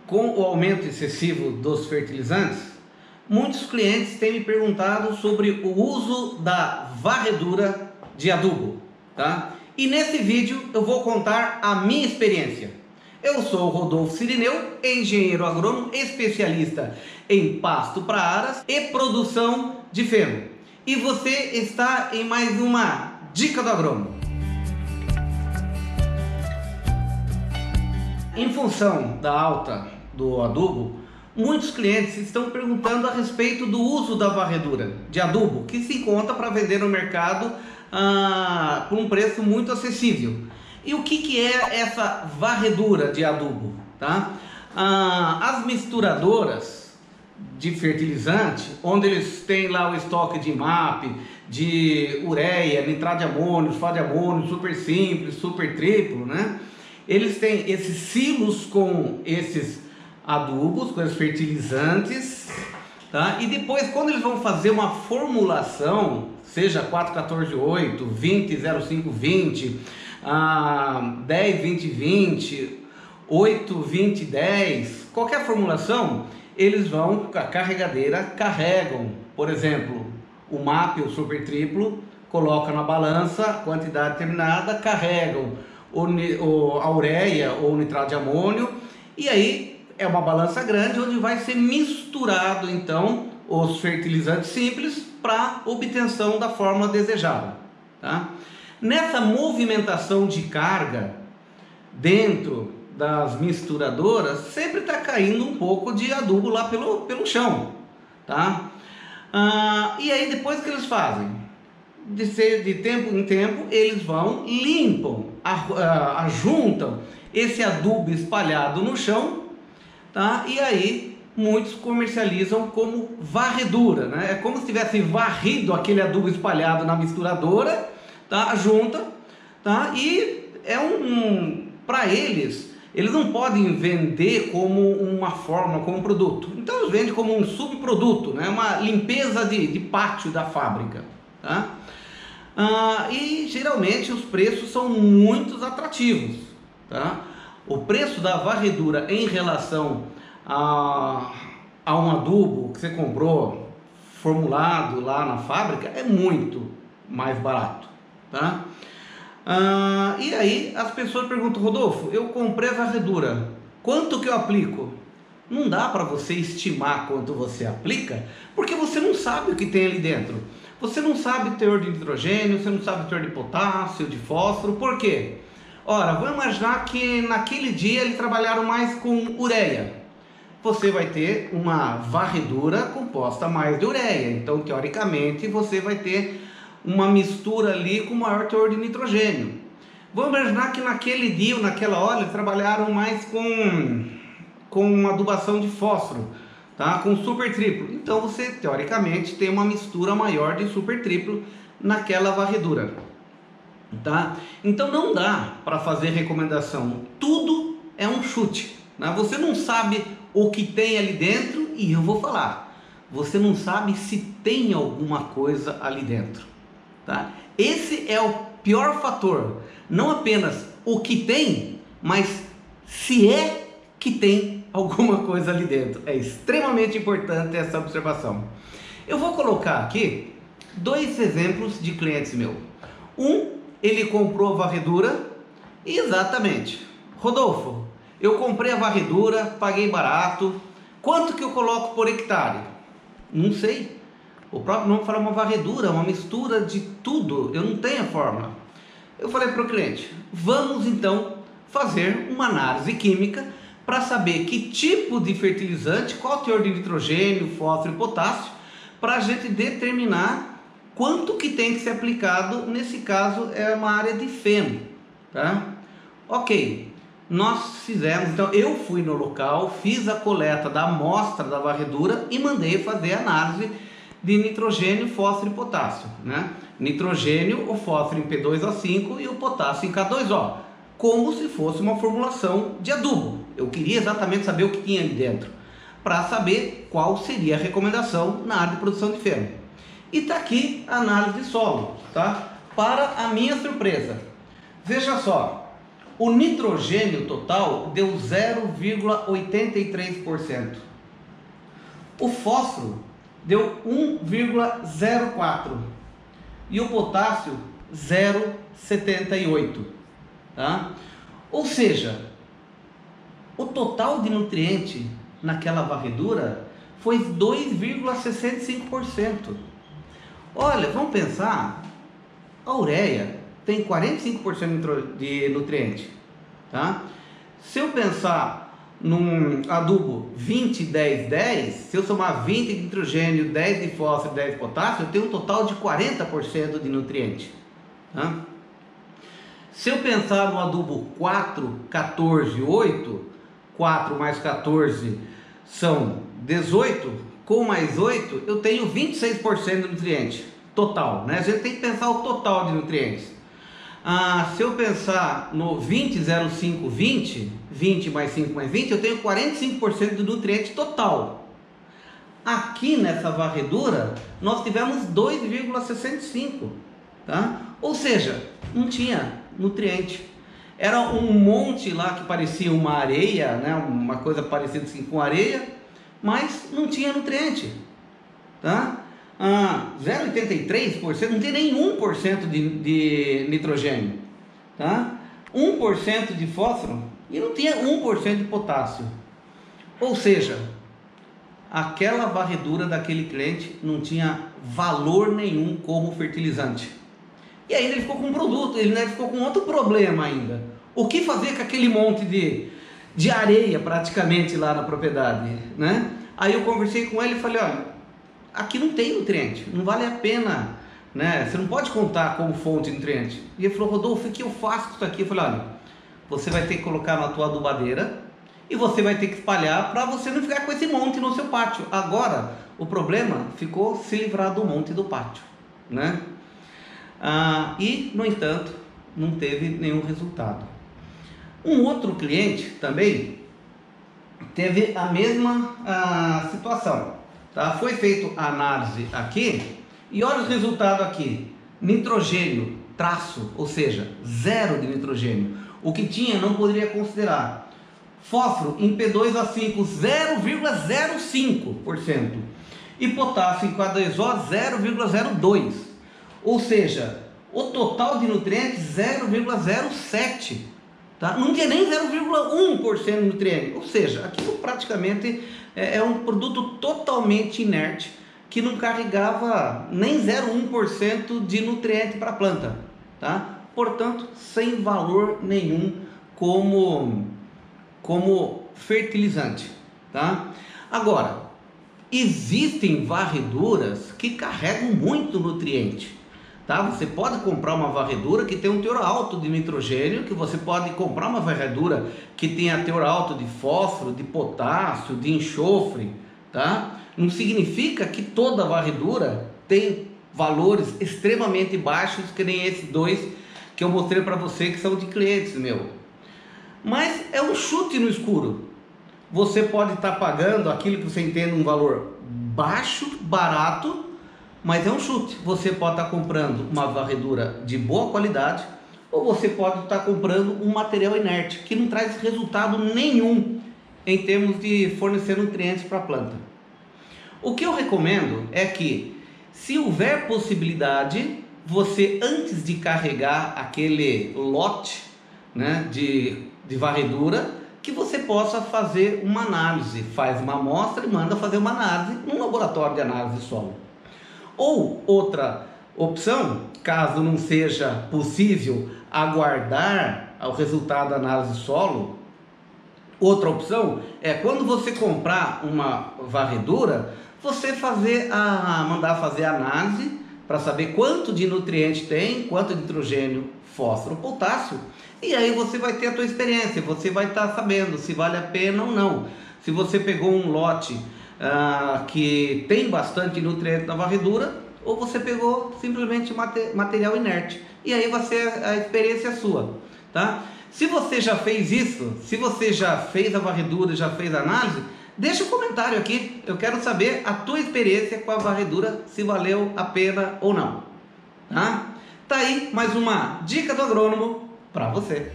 Com o aumento excessivo dos fertilizantes, muitos clientes têm me perguntado sobre o uso da varredura de adubo, tá? E nesse vídeo eu vou contar a minha experiência. Eu sou o Rodolfo Cirineu, engenheiro agrônomo, especialista em pasto para aras e produção de feno. E você está em mais uma Dica do Agrônomo. Em função da alta do adubo, muitos clientes estão perguntando a respeito do uso da varredura de adubo, que se encontra para vender no mercado por um preço muito acessível. E o que é essa varredura de adubo? Tá? As misturadoras de fertilizante, onde eles têm lá o estoque de MAP, de ureia, nitrato de amônio, fosfato de amônio, super simples, super triplo, né? Eles têm esses silos com esses adubos, com esses fertilizantes, tá? E depois, quando eles vão fazer uma formulação, seja 4-14-8, 20-05-20, 10-20-20, 8-20-10, qualquer formulação, eles vão com a carregadeira, carregam, por exemplo, o MAP, o super triplo, colocam na balança, quantidade determinada, carregam a ureia ou o nitrato de amônio, e aí é uma balança grande onde vai ser misturado então os fertilizantes simples para obtenção da fórmula desejada, tá? Nessa movimentação de carga dentro das misturadoras sempre está caindo um pouco de adubo lá pelo chão, tá? E aí depois que eles fazem? De tempo em tempo eles vão, limpam, ajuntam esse adubo espalhado no chão, tá? E aí muitos comercializam como varredura, né? É como se tivessem varrido aquele adubo espalhado na misturadora, tá? Junta, tá? E é para eles não podem vender como uma forma, como um produto. Então eles vendem como um subproduto, né? Uma limpeza de pátio da fábrica, tá? E geralmente os preços são muito atrativos, tá? O preço da varredura em relação a um adubo que você comprou formulado lá na fábrica é muito mais barato, tá? E aí as pessoas perguntam: Rodolfo, eu comprei a varredura, quanto que eu aplico? Não dá para você estimar quanto você aplica, porque você não sabe o que tem ali dentro. Você não sabe o teor de nitrogênio, você não sabe o teor de potássio, de fósforo. Por quê? Ora, vamos imaginar que naquele dia eles trabalharam mais com ureia. Você vai ter uma varredura composta mais de ureia. Então, teoricamente, você vai ter uma mistura ali com maior teor de nitrogênio. Vamos imaginar que naquele dia ou naquela hora eles trabalharam mais com adubação de fósforo, tá? Com super triplo. Então você teoricamente tem uma mistura maior de super triplo naquela varredura, tá? Então não dá para fazer recomendação, tudo é um chute, né? Você não sabe o que tem ali dentro, e eu vou falar, você não sabe se tem alguma coisa ali dentro, tá? Esse é o pior fator, não apenas o que tem, mas se é que tem alguma coisa ali dentro. É extremamente importante essa observação. Eu vou colocar aqui dois exemplos de clientes meus. Ele comprou a varredura e exatamente: Rodolfo, eu comprei a varredura, paguei barato, quanto que eu coloco por hectare? Não sei. O próprio nome fala uma varredura, uma mistura de tudo, eu não tenho a fórmula. Eu falei para o cliente: vamos então fazer uma análise química para saber que tipo de fertilizante, qual o teor de nitrogênio, fósforo e potássio, para a gente determinar quanto que tem que ser aplicado. Nesse caso é uma área de feno, tá? Ok, nós fizemos, então eu fui no local, fiz a coleta da amostra da varredura e mandei fazer a análise de nitrogênio, fósforo e potássio, né? Nitrogênio, o fósforo em P2O5 e o potássio em K2O, como se fosse uma formulação de adubo. Eu queria exatamente saber o que tinha ali dentro, para saber qual seria a recomendação na área de produção de feno. E está aqui a análise de solo, tá? Para a minha surpresa, veja só, O nitrogênio total deu 0,83%. O fósforo deu 1,04%. E o potássio 0,78%. Tá? Ou seja, o total de nutriente naquela varredura foi 2,65%. Olha, vamos pensar, a ureia tem 45% de nutriente, tá? Se eu pensar num adubo 20, 10, 10, se eu somar 20 de nitrogênio, 10 de fósforo e 10 de potássio, eu tenho um total de 40% de nutriente, tá? Se eu pensar no adubo 4, 14, 8, 4 mais 14 são 18, com mais 8 eu tenho 26% de nutriente total, né? A gente tem que pensar o total de nutrientes. Se eu pensar no 20, 0, 5, 20, 20 mais 5 mais 20, eu tenho 45% de nutriente total. Aqui nessa varredura nós tivemos 2,65, tá? Ou seja, não tinha nutriente. Era um monte lá que parecia uma areia, né? Uma coisa parecida assim com areia, mas não tinha nutriente, tá? 0,83%, não tem nem 1% de nitrogênio, tá? 1% de fósforo e não tinha 1% de potássio. Ou seja, aquela varredura daquele cliente não tinha valor nenhum como fertilizante. E aí ele ficou com um produto, ele ficou com outro problema ainda. O que fazer com aquele monte de areia praticamente lá na propriedade, né? Aí eu conversei com ele e falei, olha, aqui não tem nutriente, não vale a pena, né? Você não pode contar como fonte de nutriente. E ele falou, Rodolfo, o que eu faço com isso aqui? Eu falei, olha, você vai ter que colocar na tua adubadeira e você vai ter que espalhar para você não ficar com esse monte no seu pátio. Agora, o problema ficou se livrar do monte do pátio, né? E, no entanto, não teve nenhum resultado. Um outro cliente também teve a mesma situação, tá? Foi feita a análise aqui e olha os resultados aqui: nitrogênio, traço, ou seja, zero de nitrogênio. O que tinha não poderia considerar. Fósforo em P2O5, 0,05%. E potássio em K2O, 0,02%. Ou seja, o total de nutrientes 0,07%, tá? Não tinha nem 0,1% de nutriente. Ou seja, aquilo praticamente é um produto totalmente inerte que não carregava nem 0,1% de nutriente para a planta, tá? Portanto, sem valor nenhum como fertilizante, tá? Agora, existem varreduras que carregam muito nutriente, tá? Você pode comprar uma varredura que tem um teor alto de nitrogênio, que você pode comprar uma varredura que tenha teor alto de fósforo, de potássio, de enxofre, tá? Não significa que toda varredura tem valores extremamente baixos, que nem esses dois que eu mostrei para você, que são de clientes meu. Mas é um chute no escuro. Você pode estar pagando aquilo que você entende um valor baixo, barato, mas é um chute. Você pode estar comprando uma varredura de boa qualidade, ou você pode estar comprando um material inerte que não traz resultado nenhum em termos de fornecer nutrientes para a planta. O que eu recomendo é que, se houver possibilidade, você, antes de carregar aquele lote, né, de varredura, que você possa fazer uma análise, faz uma amostra e manda fazer uma análise num laboratório de análise de solo. Ou outra opção, caso não seja possível aguardar o resultado da análise de solo, outra opção é, quando você comprar uma varredura, você mandar fazer a análise para saber quanto de nutriente tem, quanto de nitrogênio, fósforo, potássio, e aí você vai ter a tua experiência, você vai estar sabendo se vale a pena ou não. Se você pegou um lote que tem bastante nutriente na varredura, ou você pegou simplesmente material inerte, e aí a experiência é sua, tá? Se você já fez isso, se você já fez a varredura, já fez a análise, deixa um comentário aqui, eu quero saber a tua experiência com a varredura, se valeu a pena ou não, tá? Tá aí mais uma dica do agrônomo para você.